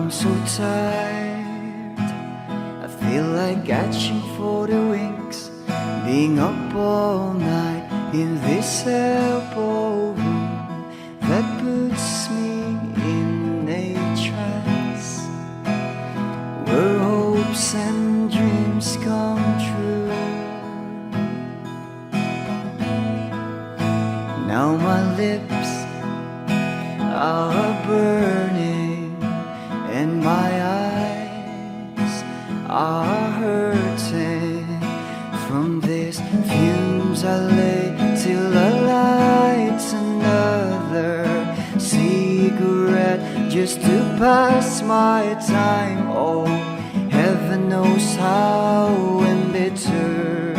I'm so tired, I feel like catching for the wings, being up all night in this elbow room that puts me in a trance, where hopes and dreams come true. Now my lips are burning and my eyes are hurting from these fumes. I lay till I light another cigarette just to pass my time. Oh, heaven knows how embittered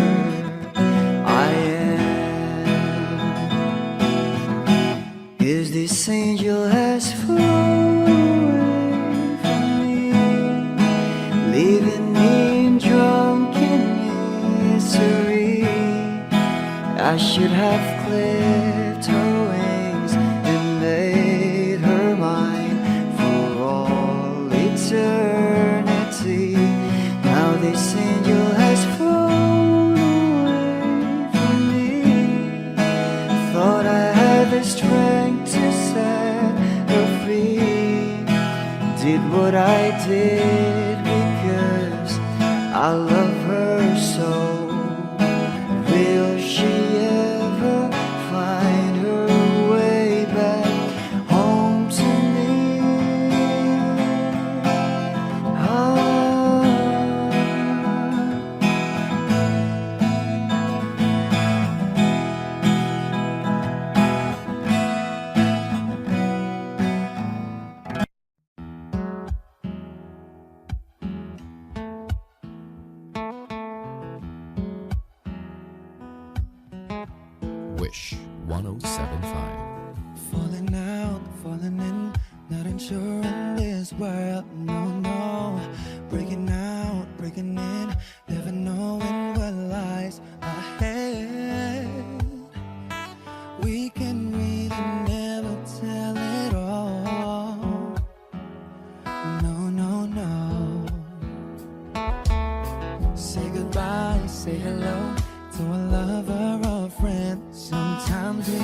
I am. Is this angel has flown away from me, leaving me in drunken misery? I should have clipped her wings and made her mine for all eternity. Now this angel has flown away from me. Thought I had the strength to set her free. Did what I did because I love her so. Will she ever find her way back home to me? Wish 1075. Falling out, falling in, not unsure in this world, no, no. Breaking out, breaking in, never knowing what lies ahead. We can really never tell it all. No, no, no. Say goodbye, say hello to a lover or a friend. Sometimes we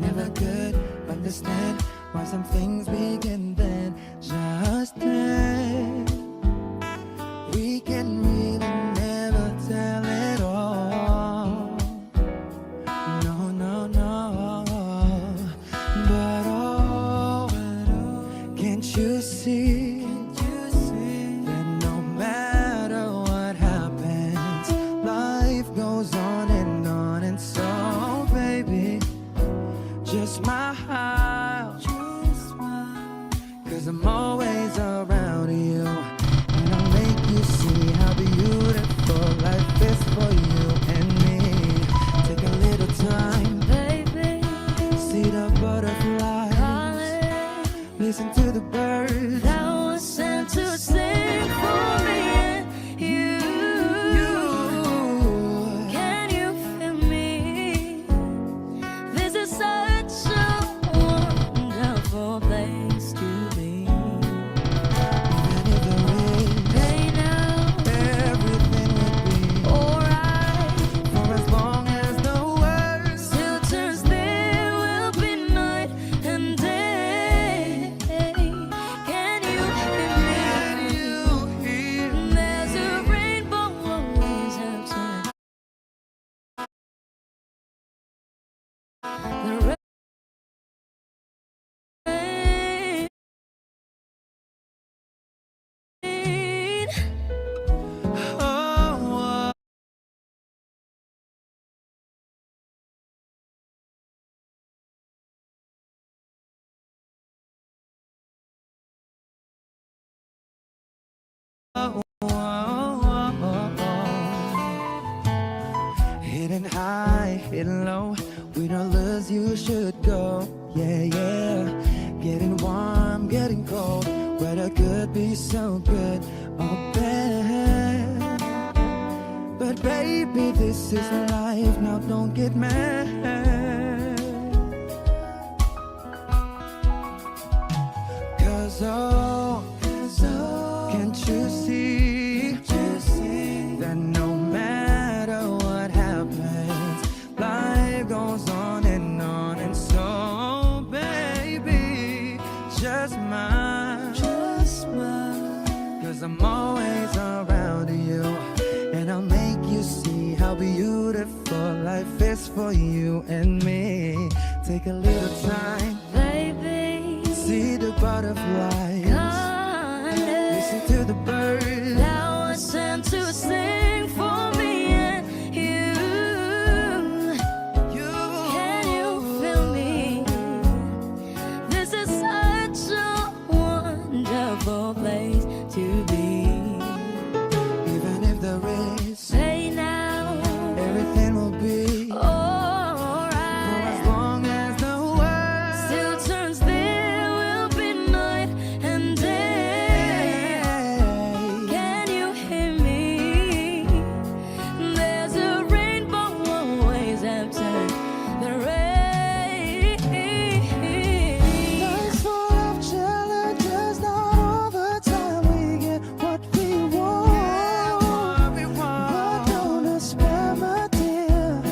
never could understand why some things begin then, just then. We can really never tell it all. No, no, no. But oh, can't you see that no matter what happens, life goes on and on, and so baby, just smile, cause I'm always around you, and I'll make you see how beautiful life is for you and me. Take a little time, Baby, see the butterfly, calling, listen to the birds. that was sent to sing for me and you. Can you feel me? This is such a wonderful place to be. Even if the rain, Right now, everything will be alright. for as long as the world Still turns, there will be night and day. Can you hear me? can you hear? There's a rainbow always outside. The rain. Oh, hidden high, hidden low, with all lures you should go. Yeah, yeah. Getting warm, getting cold, weather could be so good or bad. But baby, this is life, now don't get mad. Cause oh, life is for you and me. Take a little time, baby. see the butterflies, listen Honey, to the birds. thou art sent to sing for me and you. Can you feel me? This is such a wonderful place to be. Even if there is, Say now, everything will be for as alright. long as the world Still turns, there will be night and day. Can you hear me? There's a rainbow always after the rain. Life's full of challenges, not all the time we get what we want. But don't despair, my dear.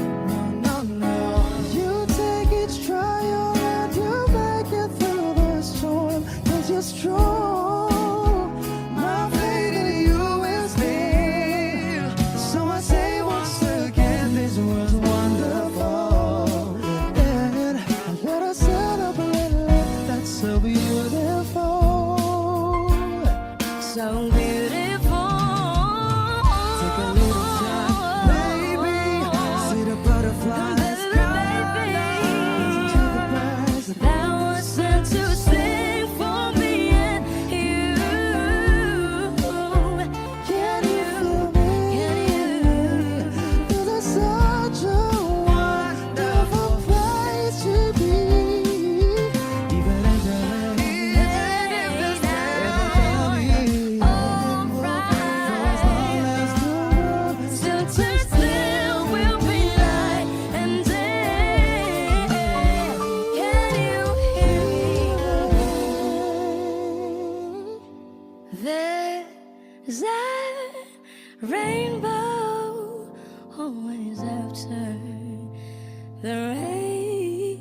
No, no, no. You take each trial and you make it through the storm. 'Cause you're strong. My faith in you is real. So I say once again, this was wonderful. And let us celebrate life that's so beautiful. So beautiful. Take a little time, baby. See the butterflies. Baby. Listen to the birds. Thou art sent to sing for me and you. Can you feel me? Can you? This is such a wonderful place to be. Even if there is everything will be for as long as the world Still turns, there will be night and day. Can you hear me? There's a rainbow always after the rain.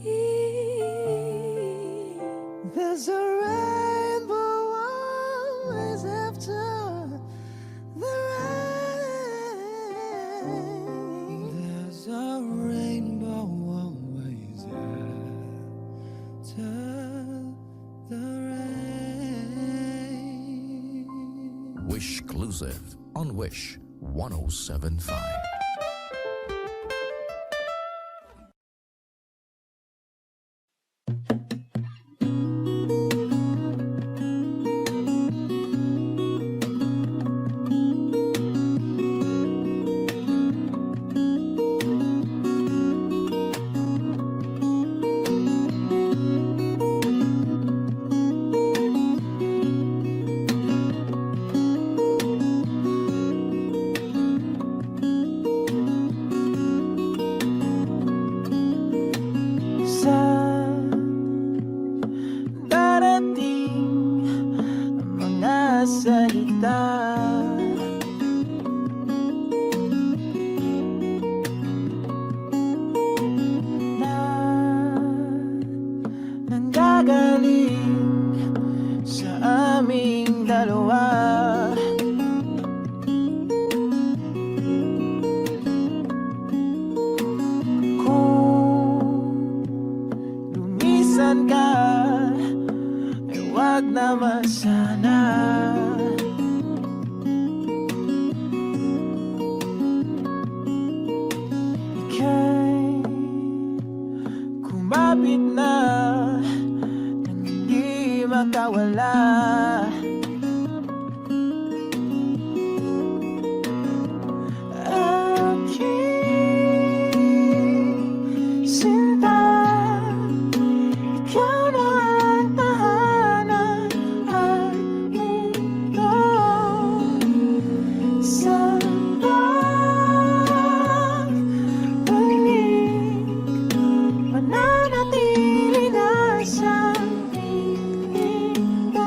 There's a rainbow always after the rain. There's a rainbow always after the rain. Wish Exclusive on Wish 1075. Sa darating ang mga salita, na nanggagaling sa aming dalawa. Kung lumisan ka, ay wag naman sana. Ika'y kumapit na nang hindi makawala. Aking sinta, ikaw na ang tahanan at mundo. Sa pag-ibig, mananatili na sa mundo.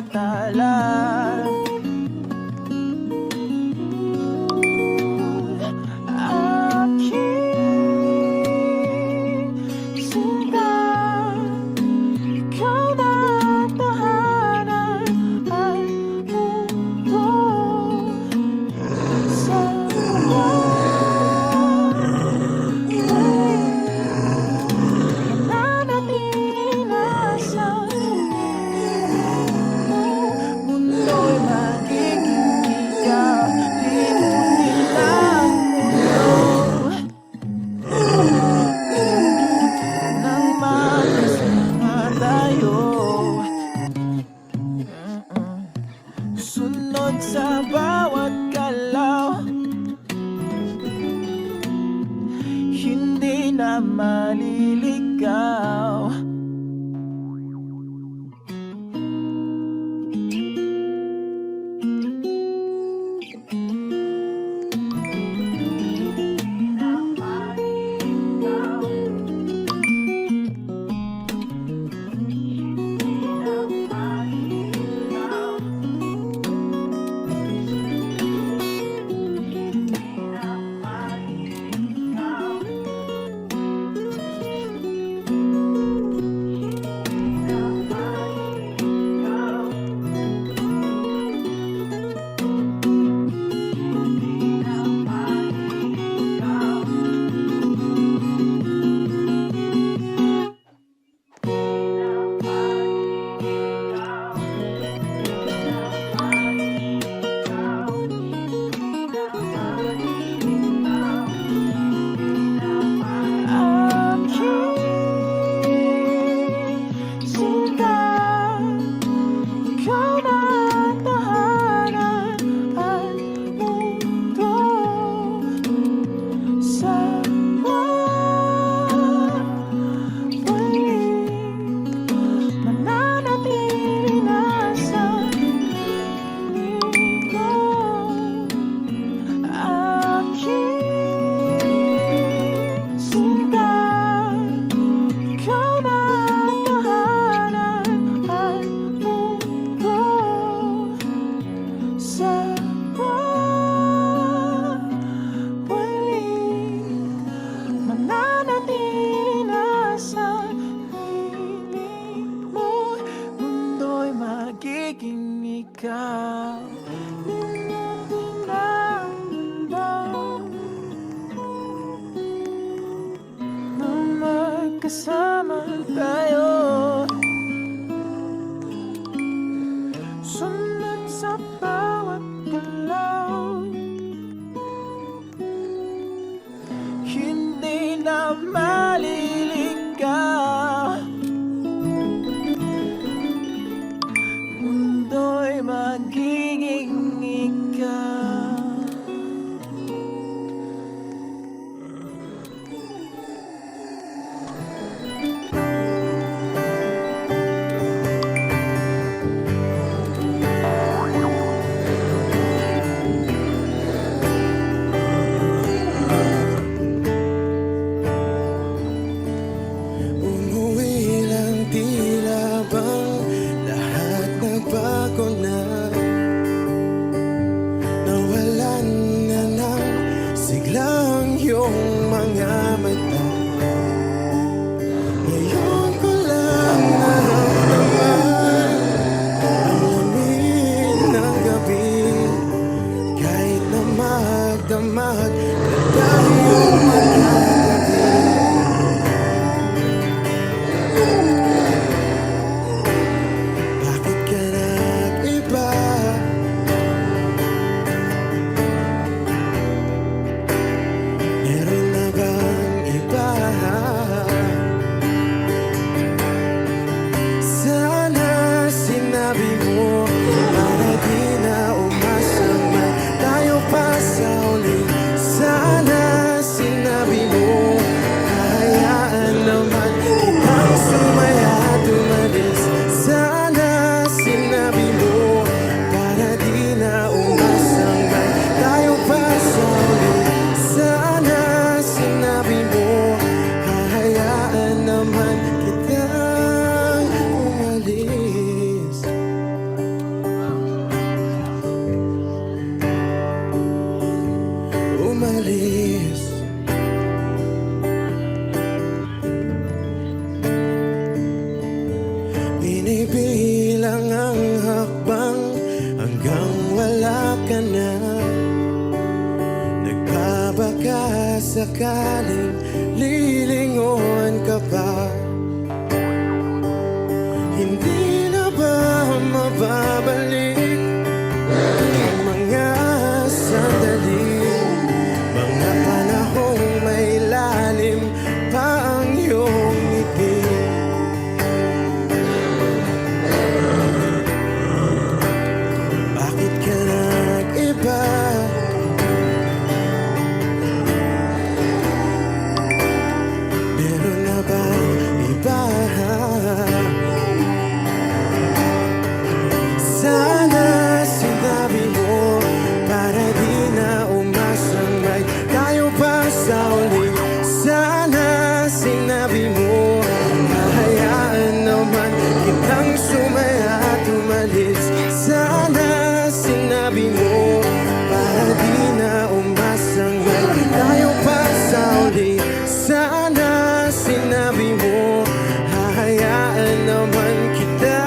natala. Aking sinta, ikaw na tahanan ang mundo. Sa nananatili na sa mundo'y magiging ikaw. Limutin ang mundo nang magkasama tayo. Sunod sa bawat galaw, hindi na maliligaw. Magiging ikaw. Limutin ang mundo nang magkasama tayo. Sunod sa bawat galaw, hindi na maliligaw. Mundo'y magiging ikaw. sakaling lilingon ka pa, hindi na ba mababalik ang mga sandali, mga panahong may lalim pa ang iyong ngiti? Bakit ka nag-iba? Meron na ba iba? Sana sinabi mo para di na umasang may tayo pa sa uli. Sana sinabi mo hahayaan naman kitang sumaya at umalis. Sana sinabi mo para di na umasang may tayo pa sa uli. Sana sinabi mo hahayaan naman kita.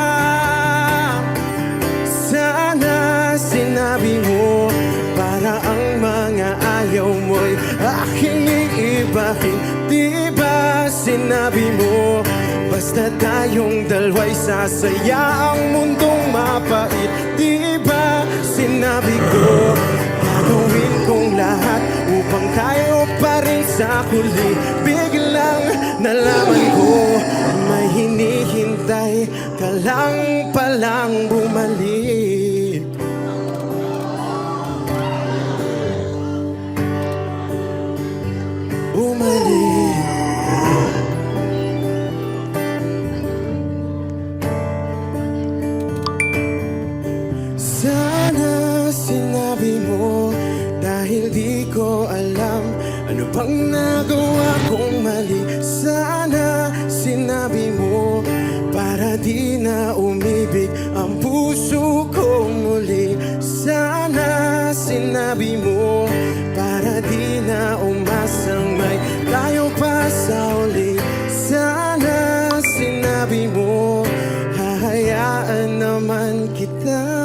Sana sinabi mo para ang mga ayaw mo'y aking iibahin. Di ba sinabi mo basta tayong dalawa'y sasaya ang mundong mapait? Di ba sinabi ko gagawin kong lahat upang tayo pa rin sa huli? Biglang nalaman ko may hinihintay ka lang palang bumalik. Bumalik. Sana sinabi mo dahil di ko alam ano bang nagawa kong mali. Sana sinabi mo para di na umibig ang puso ko muli. Sana sinabi mo para di na umasang may tayo pa sa uli. Sana sinabi mo hahayaan naman kita.